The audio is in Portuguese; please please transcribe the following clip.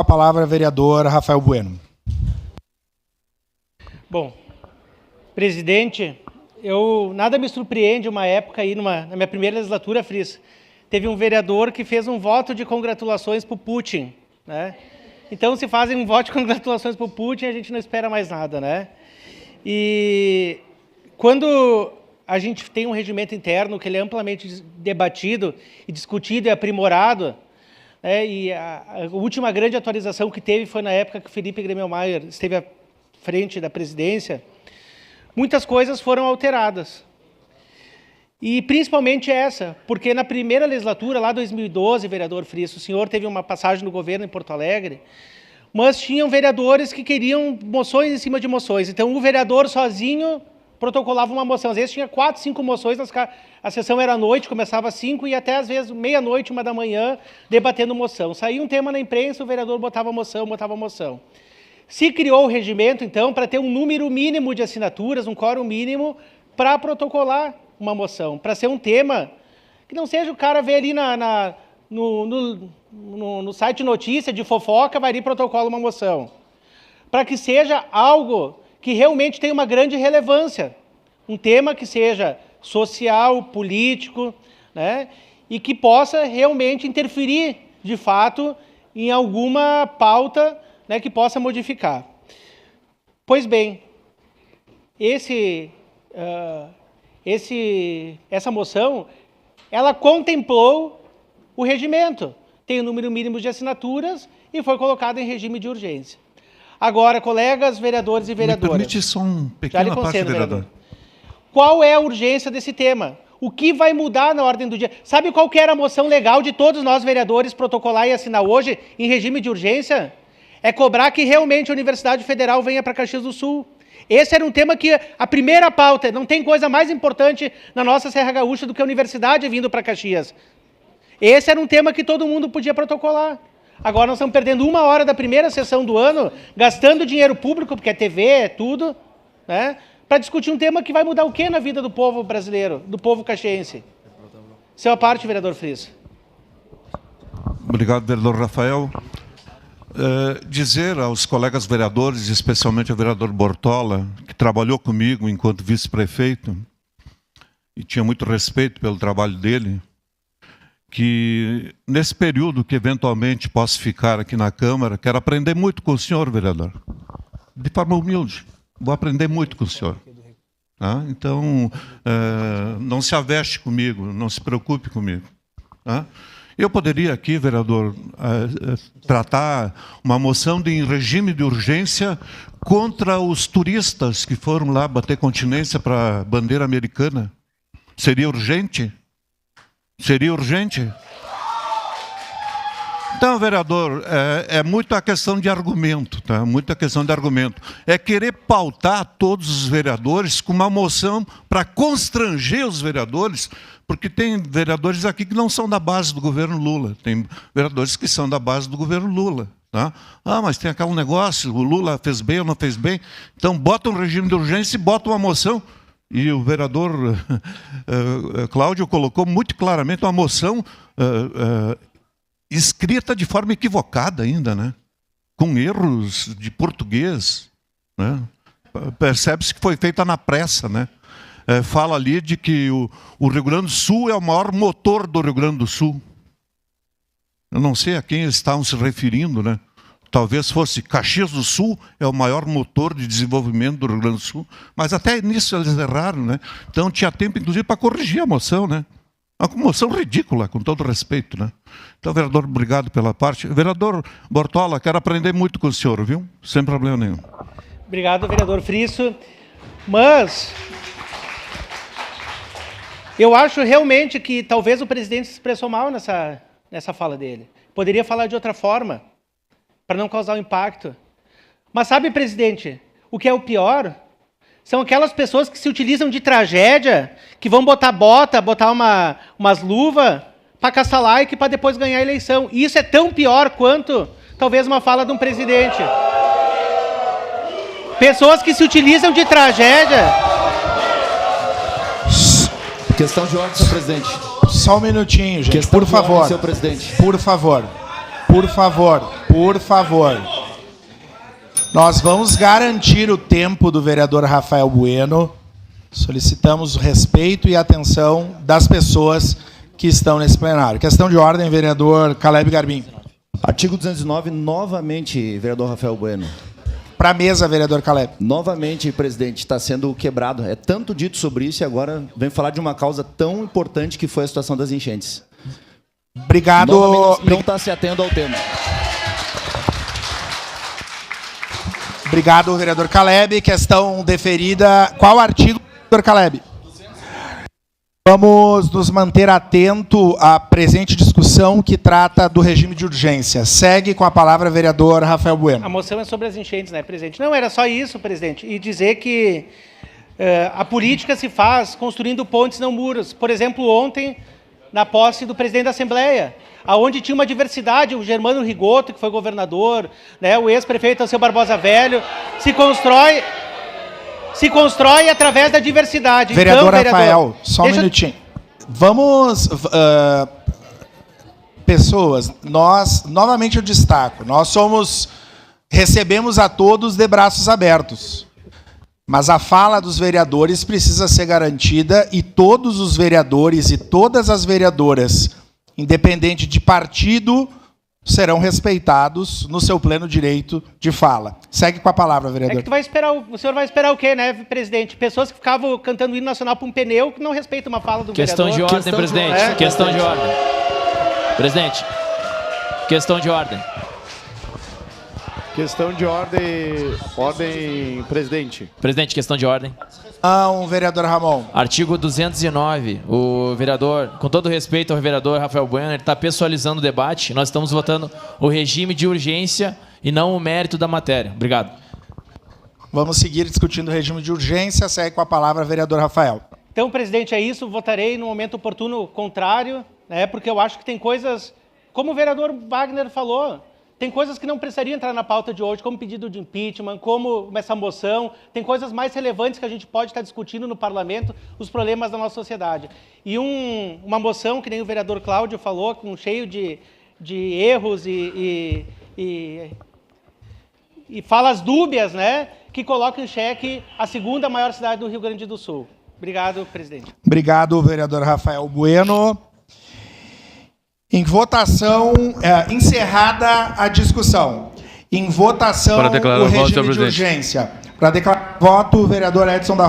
A palavra, vereador Rafael Bueno. Bom, presidente, nada me surpreende uma época aí, na minha primeira legislatura, Fris, teve um vereador que fez um voto de congratulações para o Putin, né? Então, se fazem um voto de congratulações para o Putin, a gente não espera mais nada, né? E quando a gente tem um regimento interno que ele é amplamente debatido e discutido e aprimorado, né? E a última grande atualização que teve foi na época que o Felipe Gremmelmaier esteve à frente da presidência, muitas coisas foram alteradas. E principalmente essa, porque na primeira legislatura, lá em 2012, vereador Frias, o senhor teve uma passagem no governo em Porto Alegre, mas tinham vereadores que queriam moções em cima de moções. Então, o vereador sozinho protocolava uma moção. Às vezes tinha 4, 5 moções, a sessão era à noite, começava às 5 e até às vezes meia-noite, 1 da manhã, debatendo moção. Saía um tema na imprensa, o vereador botava moção, botava moção. Se criou o regimento, então, para ter um número mínimo de assinaturas, um quórum mínimo, para protocolar uma moção, para ser um tema que não seja o cara ver ali no site de notícia, de fofoca, vai ali e protocola uma moção. Para que seja algo que realmente tenha uma grande relevância, um tema que seja social, político, né, e que possa realmente interferir, de fato, em alguma pauta, né, que possa modificar. Pois bem, essa moção, ela contemplou o regimento, tem o número mínimo de assinaturas e foi colocada em regime de urgência. Agora, colegas vereadores e vereadoras... Me permite só um pequeno parte, vereador. Qual é a urgência desse tema? O que vai mudar na ordem do dia? Sabe qual que era a moção legal de todos nós vereadores protocolar e assinar hoje em regime de urgência? É cobrar que realmente a Universidade Federal venha para Caxias do Sul. Esse era um tema que a primeira pauta, não tem coisa mais importante na nossa Serra Gaúcha do que a universidade vindo para Caxias. Esse era um tema que todo mundo podia protocolar. Agora nós estamos perdendo 1 hora da primeira sessão do ano, gastando dinheiro público, porque é TV, é tudo, né, para discutir um tema que vai mudar o quê na vida do povo brasileiro, do povo caxiense? Seu parte, vereador Frias. Obrigado, vereador Rafael. Dizer aos colegas vereadores, especialmente ao vereador Bortola, que trabalhou comigo enquanto vice-prefeito, e tinha muito respeito pelo trabalho dele, que nesse período que eventualmente posso ficar aqui na Câmara, quero aprender muito com o senhor, vereador. De forma humilde, vou aprender muito com o senhor. Tá? Então, não se aveste comigo, não se preocupe comigo. Tá? Eu poderia aqui, vereador, tratar uma moção em regime de urgência contra os turistas que foram lá bater continência para a bandeira americana. Seria urgente? Seria urgente? Então, vereador, é muito a questão de argumento, tá? Muita questão de argumento. É querer pautar todos os vereadores com uma moção para constranger os vereadores, porque tem vereadores aqui que não são da base do governo Lula, tem vereadores que são da base do governo Lula. Tá? Ah, mas tem aquele negócio, o Lula fez bem ou não fez bem, então bota um regime de urgência e bota uma moção. E o vereador Cláudio colocou muito claramente uma moção escrita de forma equivocada ainda, né? Com erros de português. Né? Percebe-se que foi feita na pressa. Né? Fala ali de que o Rio Grande do Sul é o maior motor do Rio Grande do Sul. Eu não sei a quem eles estavam se referindo, né? Talvez fosse Caxias do Sul é o maior motor de desenvolvimento do Rio Grande do Sul, mas até nisso eles erraram, né? Então tinha tempo, inclusive, para corrigir a moção, né? Uma moção ridícula, com todo respeito, né? Então, vereador, obrigado pela parte. Vereador Bortola, quero aprender muito com o senhor, viu? Sem problema nenhum. Obrigado, vereador Frisso. Mas eu acho realmente que talvez o presidente se expressou mal nessa fala dele. Poderia falar de outra forma, para não causar um impacto. Mas sabe, presidente, o que é o pior? São aquelas pessoas que se utilizam de tragédia, que vão botar umas luvas para caçar like para depois ganhar a eleição. E isso é tão pior quanto, talvez, uma fala de um presidente. Pessoas que se utilizam de tragédia... Questão de ordem, senhor presidente. Só um minutinho, gente, Questão por de ordem, favor. senhor presidente. Por favor. por favor. Nós vamos garantir o tempo do vereador Rafael Bueno. Solicitamos o respeito e atenção das pessoas que estão nesse plenário. Questão de ordem, vereador Caleb Garbim. Artigo 209, novamente, vereador Rafael Bueno. Para a mesa, vereador Caleb. Novamente, presidente, está sendo quebrado. É tanto dito sobre isso e agora vem falar de uma causa tão importante que foi a situação das enchentes. Obrigado. Não está se atendo ao tema. Obrigado, vereador Caleb. Questão deferida. Qual artigo, vereador Caleb? Vamos nos manter atento à presente discussão que trata do regime de urgência. Segue com a palavra vereador Rafael Bueno. A moção é sobre as enchentes, né, presidente? Não, era só isso, presidente. E dizer que a política se faz construindo pontes, não muros. Por exemplo, ontem, na posse do presidente da Assembleia, aonde tinha uma diversidade, o Germano Rigoto, que foi governador, né, o ex-prefeito Alceu Barbosa Velho, se constrói através da diversidade. Vereador, então, vereador Rafael, só um minutinho. Vamos... pessoas, novamente eu destaco, recebemos a todos de braços abertos. Mas a fala dos vereadores precisa ser garantida e todos os vereadores e todas as vereadoras, independente de partido, serão respeitados no seu pleno direito de fala. Segue com a palavra, vereador. É que o senhor vai esperar o quê, né, presidente? Pessoas que ficavam cantando o hino nacional para um pneu que não respeitam uma fala do Questão vereador. de ordem, presidente. Questão de ordem. Presidente, questão de ordem. Questão de ordem, presidente. Presidente, questão de ordem. Vereador Ramon. Artigo 209. O vereador, com todo respeito ao vereador Rafael Bueno, ele está pessoalizando o debate. Nós estamos votando o regime de urgência e não o mérito da matéria. Obrigado. Vamos seguir discutindo o regime de urgência. Segue com a palavra vereador Rafael. Então, presidente, é isso. Votarei no momento oportuno contrário, né, porque eu acho que tem coisas, como o vereador Wagner falou, tem coisas que não precisariam entrar na pauta de hoje, como pedido de impeachment, como essa moção. Tem coisas mais relevantes que a gente pode estar discutindo no parlamento, os problemas da nossa sociedade. E uma moção, que nem o vereador Cláudio falou, cheio de erros e falas dúbias, né, que colocam em xeque a segunda maior cidade do Rio Grande do Sul. Obrigado, presidente. Obrigado, vereador Rafael Bueno. Em votação, encerrada a discussão. Em votação, o regime de urgência. Para declarar voto, o vereador Edson da Rocha.